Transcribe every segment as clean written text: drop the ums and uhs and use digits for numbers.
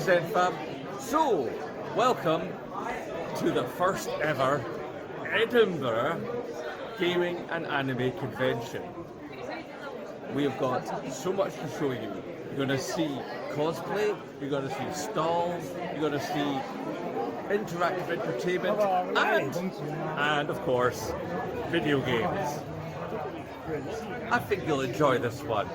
100% fam. So, welcome to the first ever Edinburgh Gaming and Anime Convention. We have got so much to show you. You're going to see cosplay, you're going to see stalls, you're going to see interactive entertainment, and of course, video games. I think you'll enjoy this one.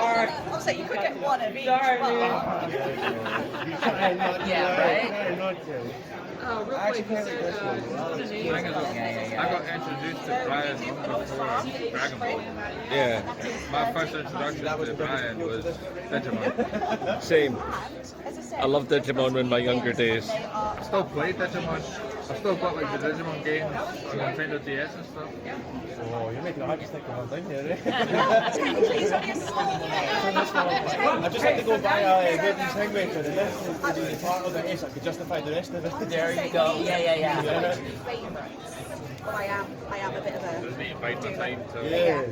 I'll say you could get one of each. Sorry, but- Yeah, right? Actually, I got introduced to Brian before Dragon Ball. Yeah, My first introduction to Brian was Digimon. same. As I said, I loved Digimon in my younger days. I still play Digimon. I still got like the Digimon games on Nintendo DS and stuff. Oh, you're making it hard to stick the whole thing here, eh? technically it's only a small thing. I just had to go buy a wooden swing maker, and this is the part of the ace I could justify the rest of it. There you go. Yeah. But I am a bit of a. Just need to find the time to. Yeah.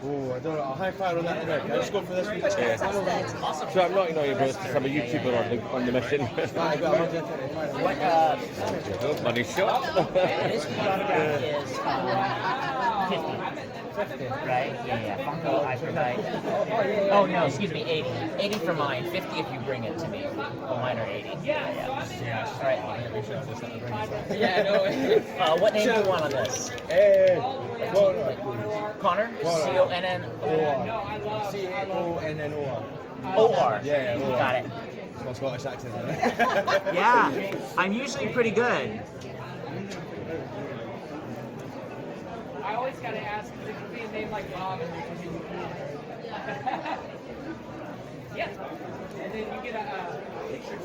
Oh, I don't know. I'll high five on that in a minute. I just go for this one. Awesome. So I'm not annoying you, brothers, because I'm a YouTuber on the mission. I got 125. What Money shot. this photograph is 50, right? Yeah. Funko Hyperkite. Oh no, excuse me, 80. 80 for mine. 50 if you bring it to me. Oh, mine are 80. Yeah. All right. Yeah, no. What name do you want on this? Connor. C-O-N-N-O-R. C-A-O-N-N-O-R. O-R. Yeah, O-R. Got it. Small Scottish accent. Yeah, I'm usually pretty good. I always gotta ask if it could be a name like Bob and it could be yeah. And then you get a picture.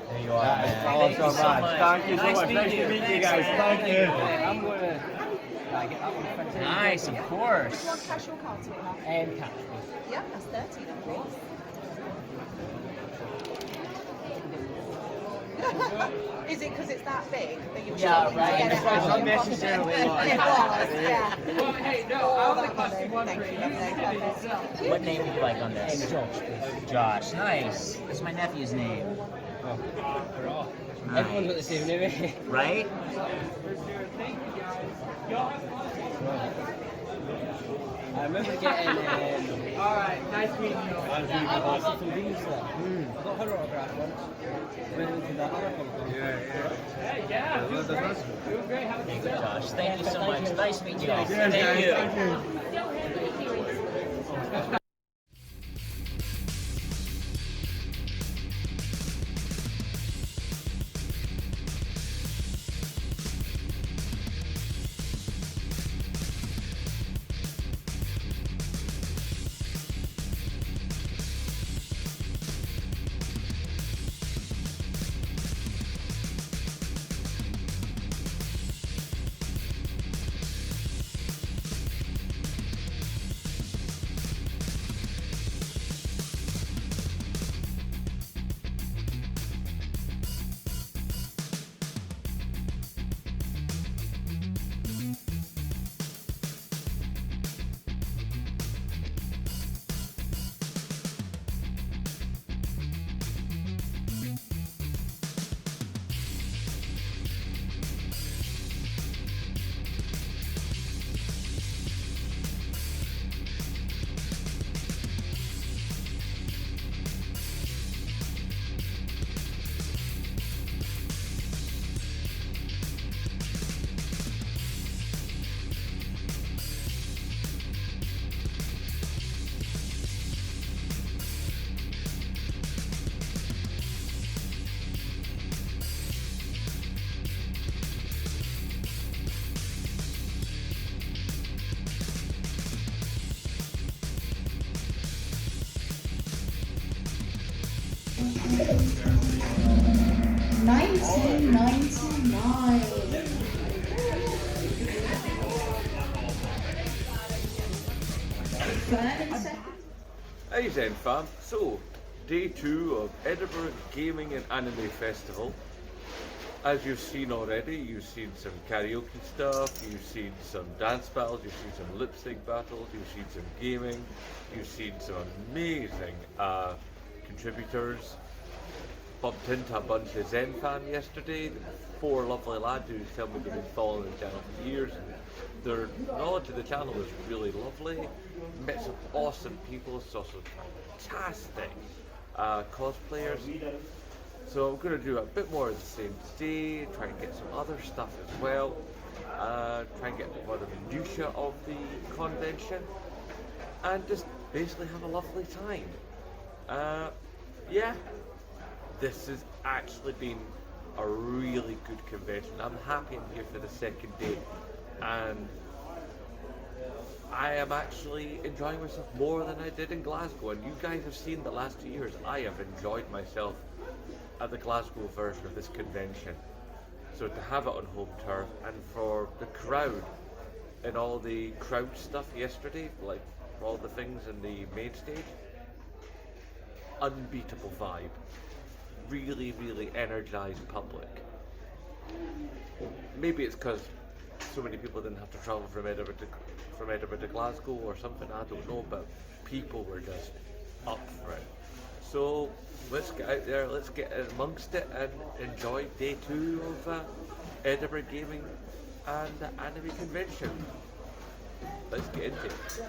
There you are, man. Thank you so much. Thank you so much. Nice to meet you guys. Thank you. I'm gonna get that one printed. Nice, of course. One cash or card, sweetheart? And cash. Yep, that's 30 then, please. Is it because it's that big that you were Yeah, struggling right. to get it It's out? unnecessarily large. It was, yeah. Well, hey, no, Oh, I only that cost you money. one Thank for you, it. lovely. Perfect. What name would you like on this? Josh. Nice. That's my nephew's name. Everyone's got the same name. Right? I remember getting. All right, nice meeting you. I got her autograph once. Went into that other company. Hey, yeah, it was great. It was great. Have a good day. Josh, thank you so much. Nice meeting you all. Thank you. Hey then fam, so day 2 of Edinburgh Gaming and Anime Festival. As you've seen already, you've seen some karaoke stuff, you've seen some dance battles, you've seen some lip sync battles, you've seen some gaming, you've seen some amazing contributors. Bumped into a bunch of Zen fan yesterday, 4 lovely lads who tell me they've been following the channel for years. Their knowledge of the channel is really lovely. Met some awesome people, saw some fantastic cosplayers. So I'm going to do a bit more of the same today, try and get some other stuff as well. try and get more of the minutiae of the convention, and just basically have a lovely time. Yeah, this has actually been a really good convention. I'm happy I'm here for the second day, and I am actually enjoying myself more than I did in Glasgow. And you guys have seen the last 2 years, I have enjoyed myself at the Glasgow version of this convention. So to have it on home turf, and for the crowd and all the crowd stuff yesterday, like for all the things in the main stage, unbeatable vibe. Really, really energized public. Maybe it's because so many people didn't have to travel from Edinburgh to Glasgow or something, I don't know, but people were just up for it. So let's get out there, let's get amongst it and enjoy day 2 of Edinburgh Gaming and the Animé Convention. Let's get into it.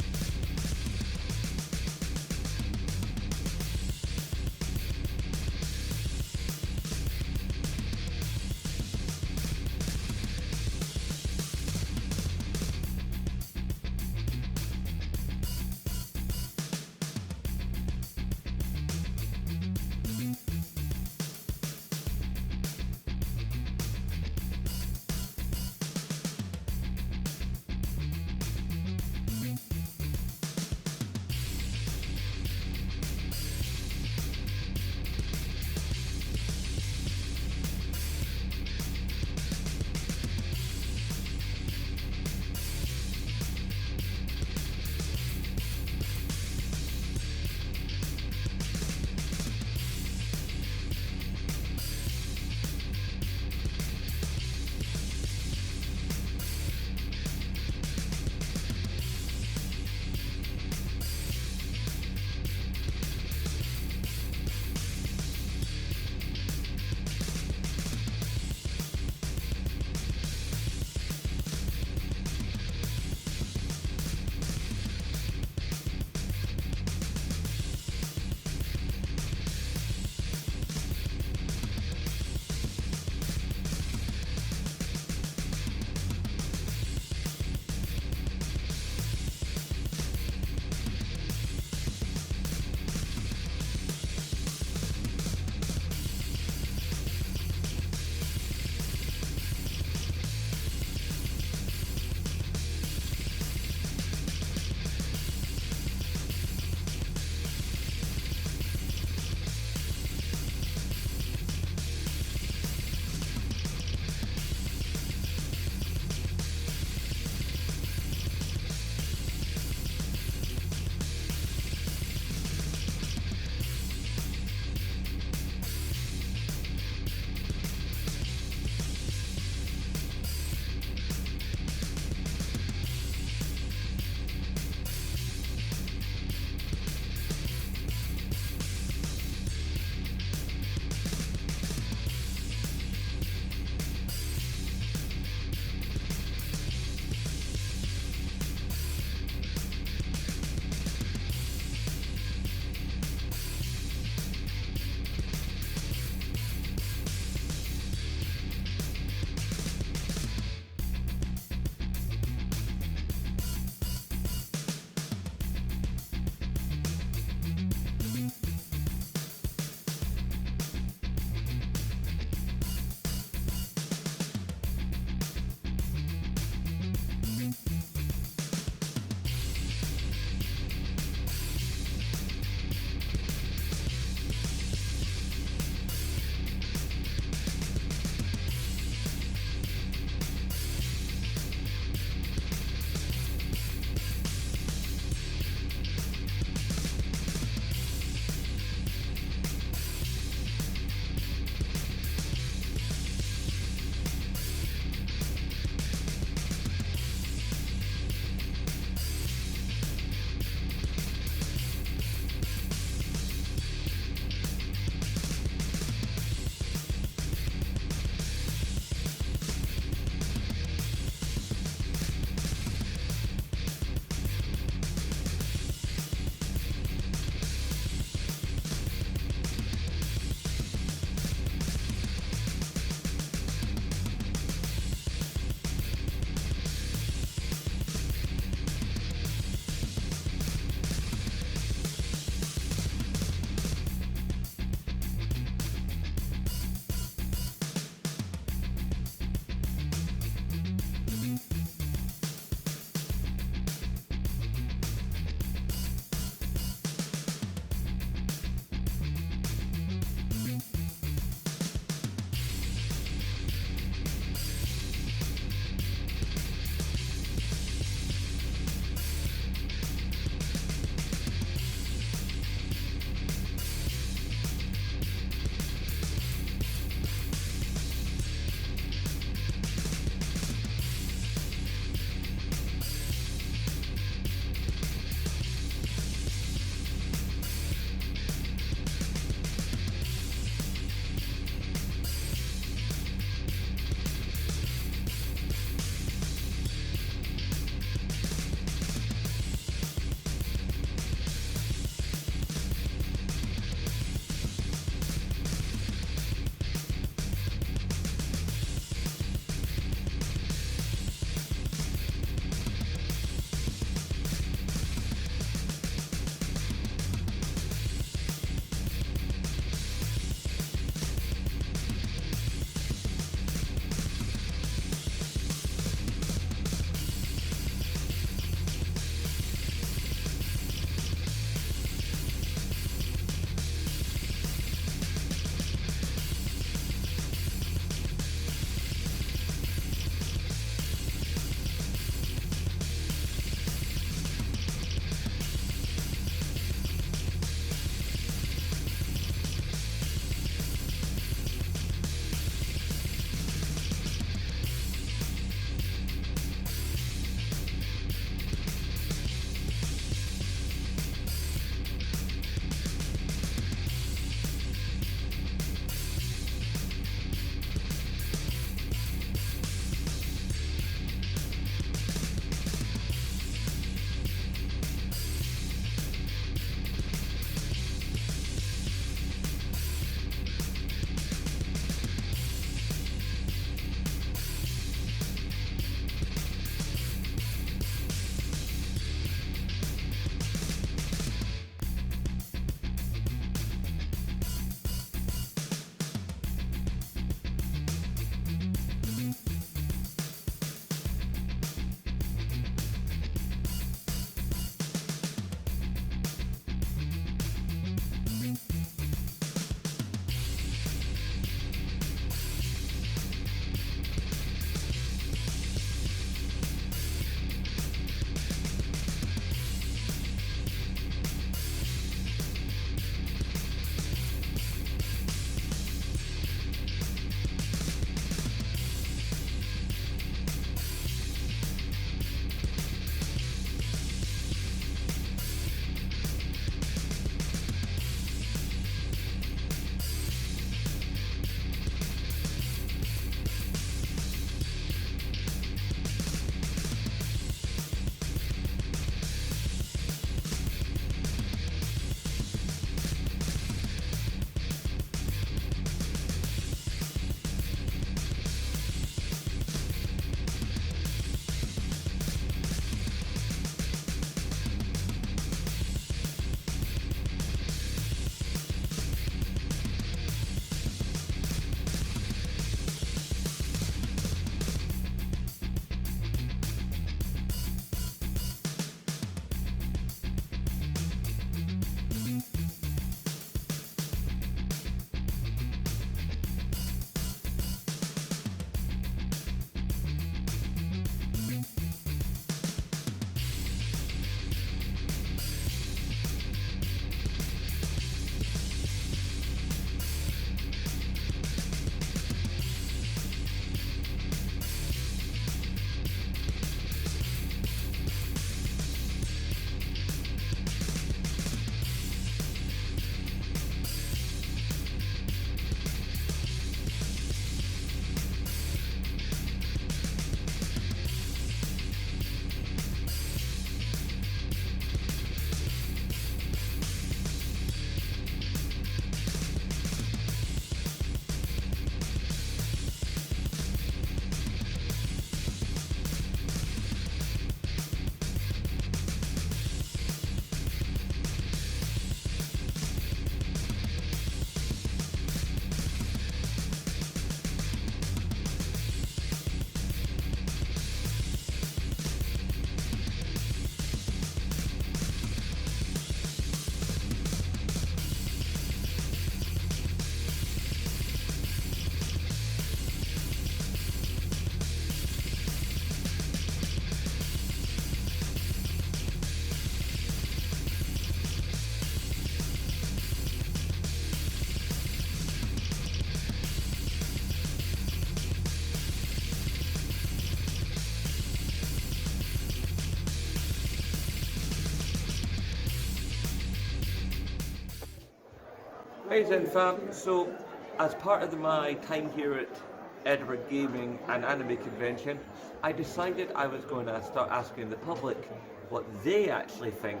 Hey Zenfam, so as part of my time here at Edinburgh Gaming and Anime Convention, I decided I was going to start asking the public what they actually think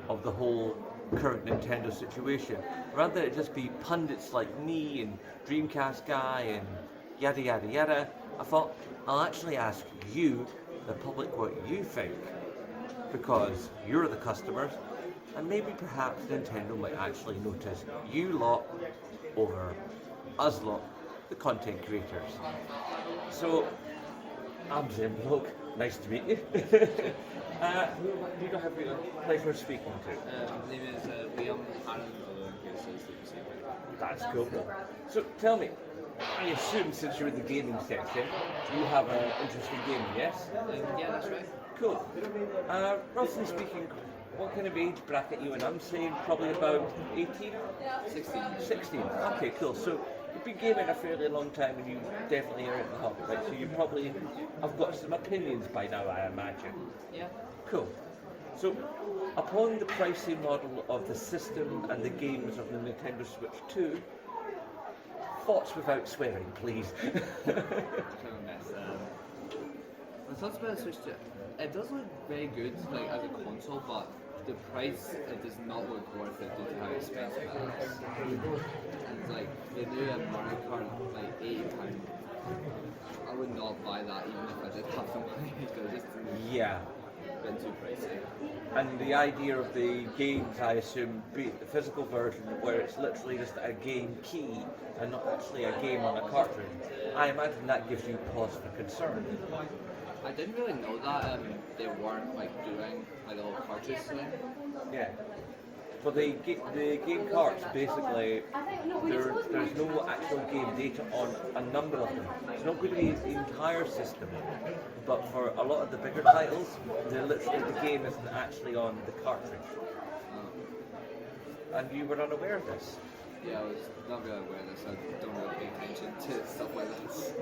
of the whole current Nintendo situation. Rather than it just be pundits like me and Dreamcast guy and yada yada yada, I thought I'll actually ask you, the public, what you think. Because you're the customers, and maybe perhaps Nintendo might actually notice you lot over us lot, the content creators. So, I'm Jim Bloke, nice to meet you. Who do you have the pleasure of speaking to? My name is Liam Aaron. That's cool. So tell me, I assume since you're in the gaming section, you have an interesting game, yes? Yeah, that's right. Cool. Roughly speaking, what kind of age bracket you in? I'm saying probably about 18? 16. 16. Okay, cool. So you've been gaming a fairly long time and you definitely are in the hobby, right? So you probably have got some opinions by now, I imagine. Yeah. Cool. So, upon the pricing model of the system and the games of the Nintendo Switch 2, thoughts without swearing, please. Kind of a mess. When talks about the Switch 2, it does look very good, like as a console, but the price it does not look worth it due to how expensive it is. And like the new Mario Kart, like £80. I would not buy that even if I did have the money because it's just Yeah. been too pricey. And the idea of the games, I assume, be the physical version where it's literally just a game key and not actually a game on a cartridge, I imagine that gives you pause for concern. I didn't really know that they weren't like doing like the little cartridge thing. Yeah. For the game carts, basically, there's no actual game data on a number of them. It's not going to be the entire system, but for a lot of the bigger titles, they're literally the game isn't actually on the cartridge. And you were unaware of this. Yeah, I was not really aware of this. I don't really pay attention to stuff like this. If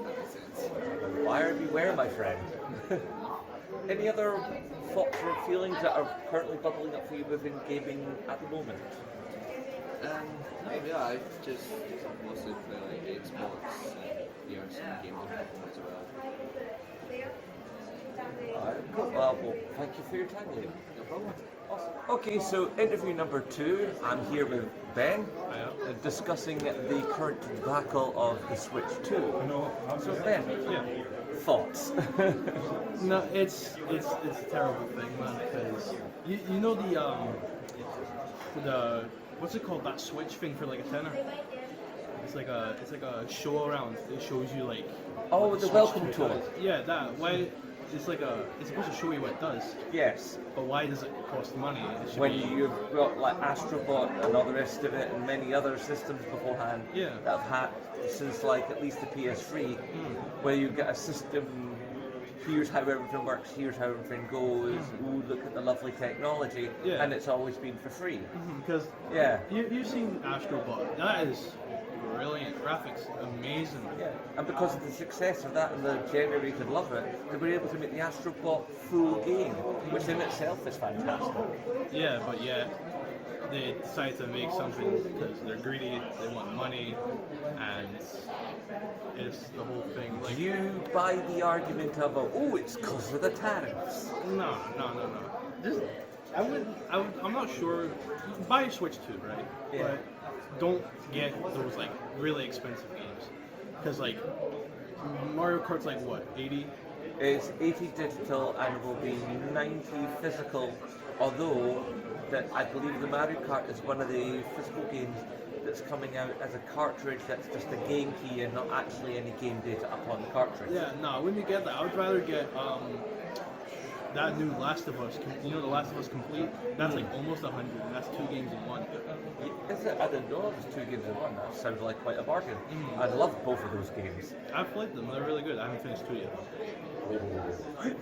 that makes sense. Buyer beware, my friend. Any other thoughts or feelings that are currently bubbling up for you within gaming at the moment? No, yeah, I just mostly play like Xbox and VR some gaming as well. Cool. Well, thank you for your time, Liam. No problem. Okay, so interview number 2, I'm here with Ben, discussing the current debacle of the Switch 2. So Ben, thoughts? No, it's a terrible thing, man. Because you know the what's it called, that Switch thing for like a tenner? It's like a show around. It shows you like. Oh, the Switch welcome 2 tour. does. Yeah, that. Why? It's supposed to show you what it does. Yes. But why does it cost money? It should When be, you've got like Astrobot and all the rest of it and many other systems beforehand that have had since like at least the PS3, where you get a system, here's how everything works, here's how everything goes, ooh, look at the lovely technology, and it's always been for free. because you've seen Astrobot. That is brilliant graphics, amazing. Yeah, and because of the success of that and the generated love it, they were able to make the Astrobot full game, which in itself is fantastic. Yeah, but they decide to make something because they're greedy, they want money, and it's the whole thing. Do you buy the argument of, oh, it's because of the tariffs? No. Just, I'm not sure. Buy a Switch 2, right? Yeah. But don't get those like really expensive games, because like Mario Kart's like what, 80? It's 80 digital and will be 90 physical, although that I believe the Mario Kart is one of the physical games that's coming out as a cartridge that's just a game key and not actually any game data upon the cartridge. Yeah, no, I wouldn't get that. I would rather get that new Last of Us. You know, the Last of Us Complete? That's like almost 100, and that's 2 games in one. Is it? I didn't know it was 2 games in one. That sounds like quite a bargain. I love both of those games. I've played them. They're really good. I haven't finished 2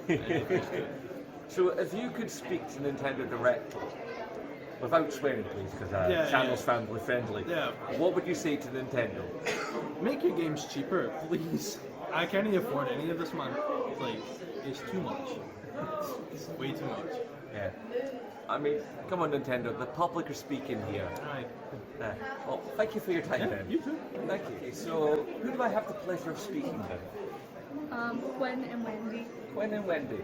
yet. So if you could speak to Nintendo directly, without swearing please, because channel's family friendly, what would you say to Nintendo? Make your games cheaper, please. I can't even afford any of this, man. Like, it's too much. It's way too much. Yeah. I mean, come on, Nintendo. The public are speaking here. Aye. Well, thank you for your time, then. You too. Thank you. So, who do I have the pleasure of speaking with? Quinn and Wendy. Quinn and Wendy.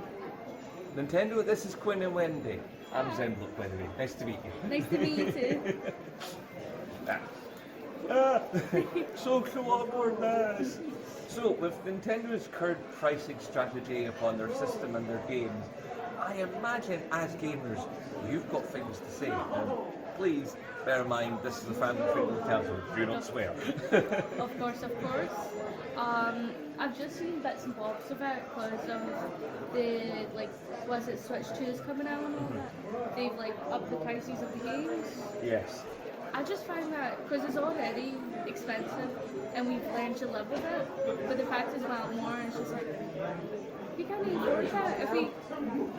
Nintendo, this is Quinn and Wendy. I'm Zenblock, by the way. Nice to meet you. Nice to meet you too. Social awkwardness. So, with Nintendo's current pricing strategy upon their system and their games, I imagine as gamers, you've got things to say. Please bear in mind, this is a family-friendly channel. Do not swear. Of course, of course. I've just seen bits and bobs of it because of the, like, was it Switch 2 is coming out and all that? They've, like, upped the prices of the games. Yes. I just find that, because it's already expensive and we've learned to live with it, but the fact is about more and it's just like, you can't even afford that. If we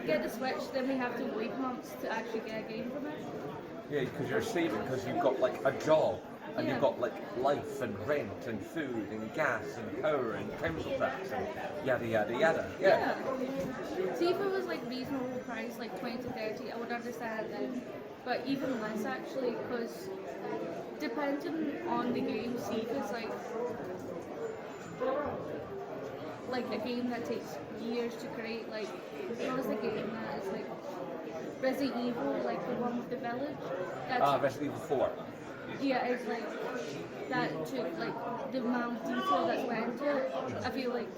get the Switch, then we have to wait months to actually get a game from it. Yeah, because you're saving, because you've got like a job, and Yeah. you've got like life and rent and food and gas and power and council tax and yada yada yada. Yeah. See, if it was like reasonable price, like 20 to 30, I would understand then. But even less actually, because depending on the game, see if it's like a game that takes years to create, like what was the game that is like Resident Evil, like the one with the village? That's Resident Evil 4. yeah, it's like that took like the amount of detail that's went into it. I feel like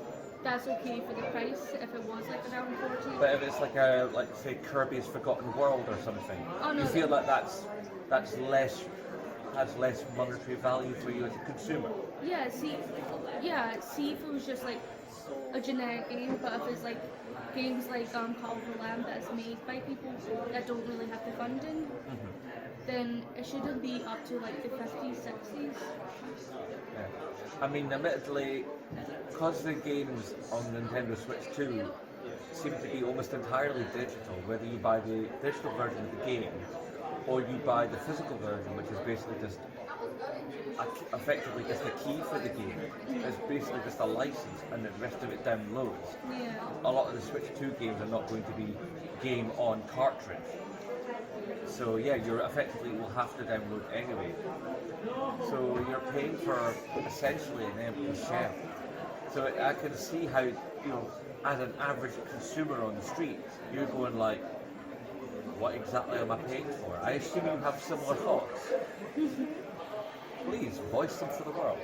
that's okay for the price if it was like around 40. But if it's like say Kirby's Forgotten World or something, Oh, no, you feel like that's less has less monetary value for you as a consumer. Yeah, see if it was just like a generic game, but if it's like games like Call of the Lamb that's made by people that don't really have the funding, then it shouldn't be up to like the 50s, 60s. Yeah. I mean, admittedly, because the games on Nintendo Switch 2 seem to be almost entirely digital, whether you buy the digital version of the game or you buy the physical version, which is basically just effectively just a key for the game. It's basically just a license and the rest of it downloads. Yeah. A lot of the Switch 2 games are not going to be game on cartridge. So yeah, you're effectively will have to download anyway. So you're paying for essentially an empty shell. So I can see how, as an average consumer on the street, you're going like, what exactly am I paying for? I assume you have similar thoughts. Please voice them for the world.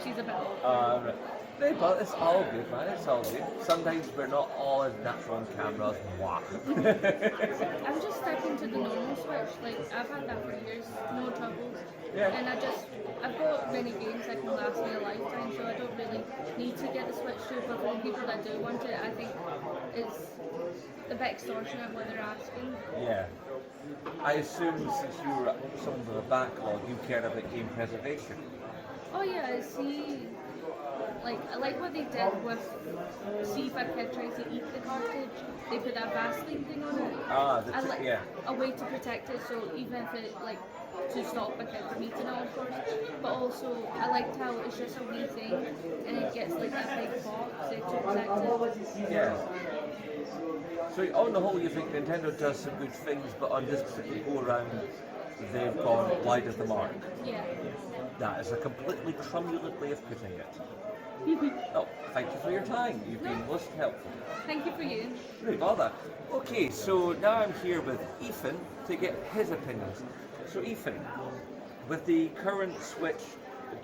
She's about. But it's all good, man. It's all good. Sometimes we're not all as natural on camera as moi. I'm just sticking to the normal Switch. Like I've had that for years, no troubles. Yeah. And I've got many games that can last me a lifetime, so I don't really need to get the Switch 2. But for the people that do want it, I think it's a bit extortionate what they're asking. Yeah. I assume since you're someone with a backlog, you care about game preservation. Oh yeah, I see. Like I like what they did with. See if a kid tries to eat the cartridge, they put that Vaseline thing on it. Yeah. A way to protect it, so even if it like to stop a kid from eating it, of course. But also, I liked how it's just a wee thing, and it gets like that big box to protect it. Yeah. So on the whole, you think Nintendo does some good things, but on this particular go around, they've gone wide of the mark. Yeah. That is a completely crumulent way of putting it. Oh, thank you for your time. You've been most helpful. Thank you for you. No bother. Okay, so now I'm here with Ethan to get his opinions. So Ethan, with the current Switch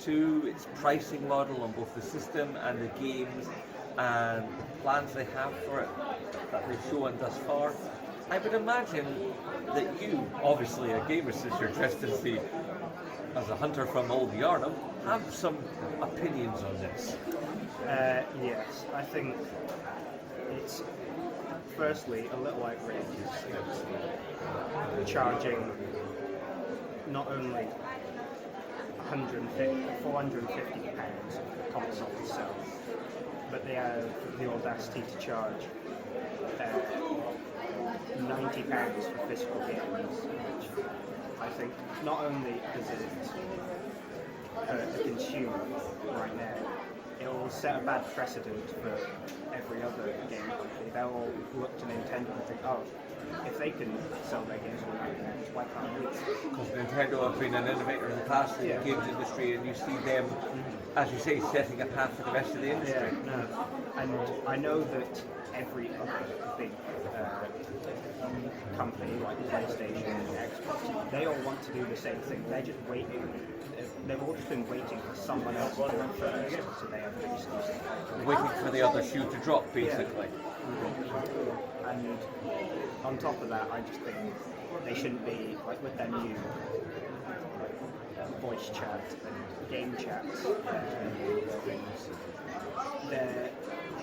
to its pricing model on both the system and the games and the plans they have for it that they've shown thus far, I would imagine that you, obviously a gamer since you're dressed as a hunter from Old Yarnum, have some opinions on this. Yes, I think it's firstly a little outrageous charging not only 450 pounds for the console itself, but they have the audacity to charge £90 for physical games, which I think not only does it hurt the consumer right now, it'll set a bad precedent for every other game company. They'll all look to Nintendo and think, oh, if they can sell their games on that, why can't we? Because Nintendo have been an innovator in the past in the games industry, and you see them, as you say, setting a path for the rest of the industry. Yeah, no. And I know that every other big company like PlayStation and Xbox, they all want to do the same thing. They're just waiting. They've all just been waiting for someone else to do it first, so they have an exclusive. Waiting for the other shoe to drop, basically. And on top of that, I just think they shouldn't be, like with their new voice chat and game chat things, they're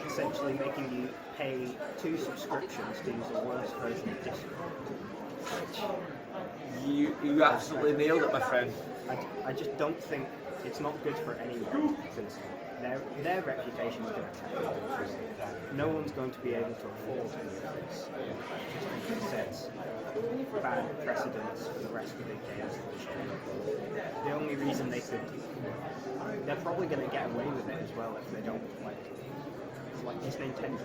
essentially making you pay 2 subscriptions to use the worst version of Discord. You absolutely nailed it, my friend. I just don't think it's not good for anyone, because their reputation is going to tank. No one's going to be able to afford any of this. It sets bad precedents for the rest of the games. The only reason they're probably going to get away with it as well if they don't like just Nintendo.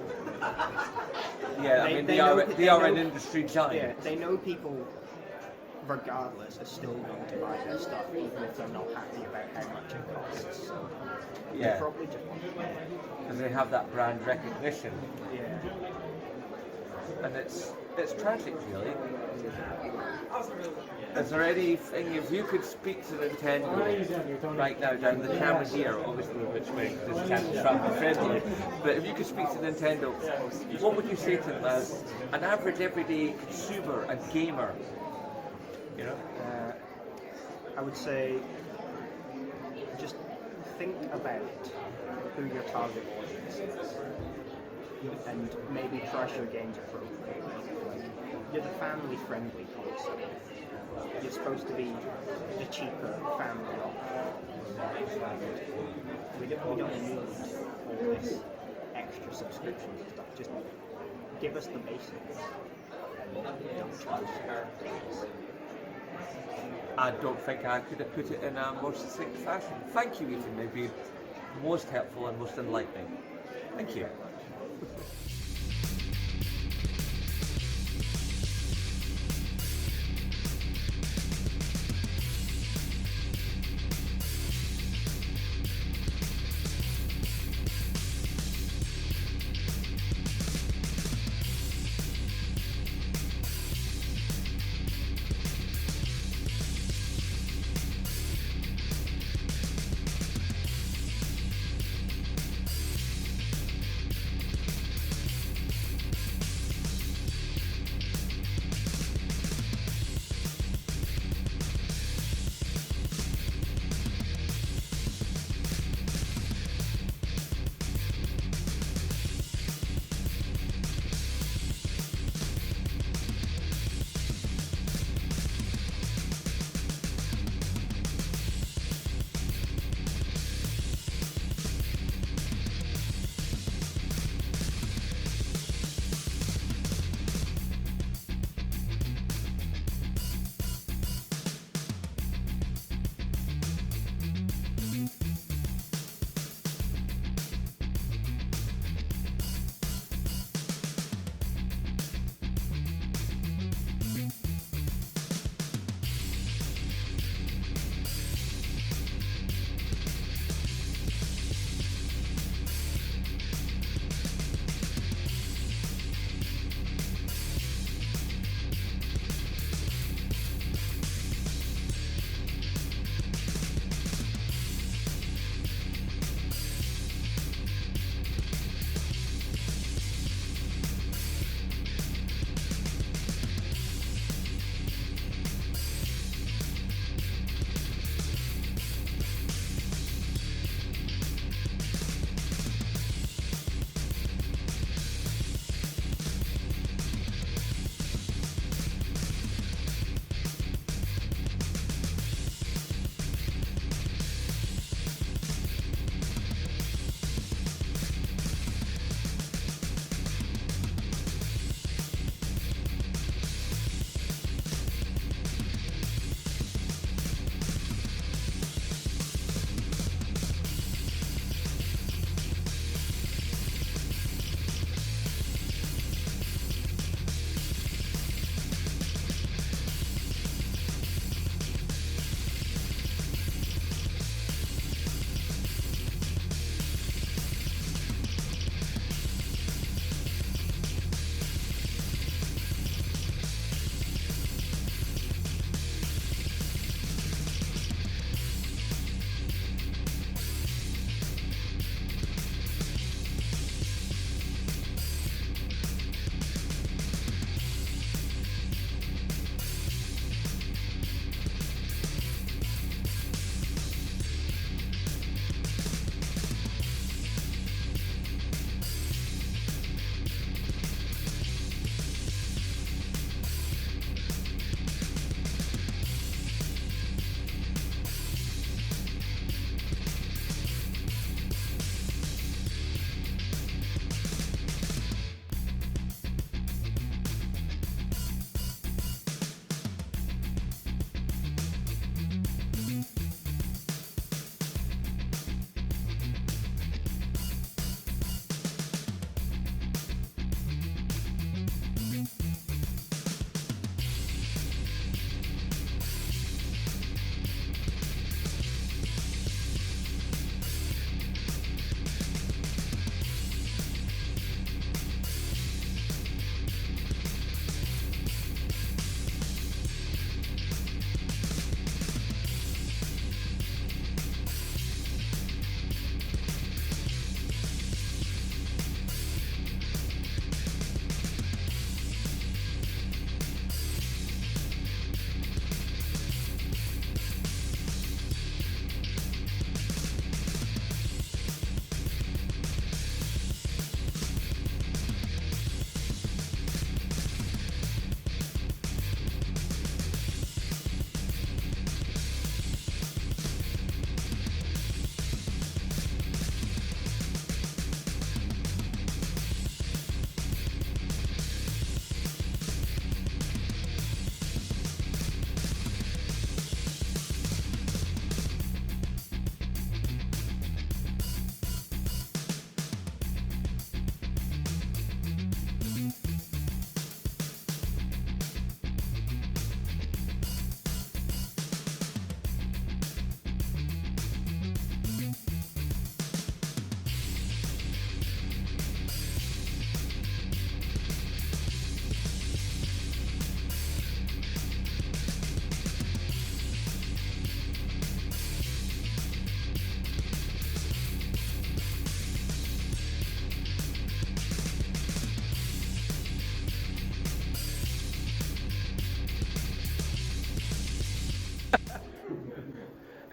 Yeah, I mean they are an industry giant. Yeah, they know people regardless are still going to buy their stuff even if they're not happy about how much it costs. So Yeah. they probably just want to buy it. Because they have that brand recognition, Yeah. and it's tragic, really. Is there anything, if you could speak to Nintendo right now down the camera here, obviously which way this camera's family friendly, but if you could speak to Nintendo, what would you say to them as an average everyday consumer and gamer? You know? I would say just think about who your target audience is and maybe price your games appropriately. You're the family-friendly console. You're supposed to be the cheaper family option. We don't need all this extra subscriptions and stuff. Just give us the basics and don't charge us. I don't think I could have put it in a more succinct fashion. Thank you, Ethan. They've been most helpful and most enlightening. Thank you.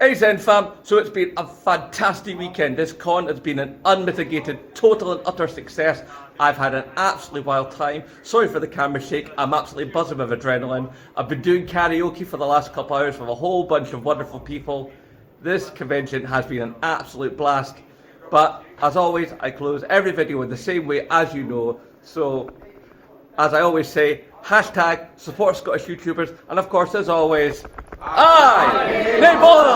Hey Zen fam, so it's been a fantastic weekend. This con has been an unmitigated, total and utter success. I've had an absolutely wild time. Sorry for the camera shake, I'm absolutely buzzing with adrenaline. I've been doing karaoke for the last couple hours with a whole bunch of wonderful people. This convention has been an absolute blast. But as always, I close every video in the same way as you know. So, as I always say, hashtag support Scottish YouTubers, and of course, as always, aye, nay bother!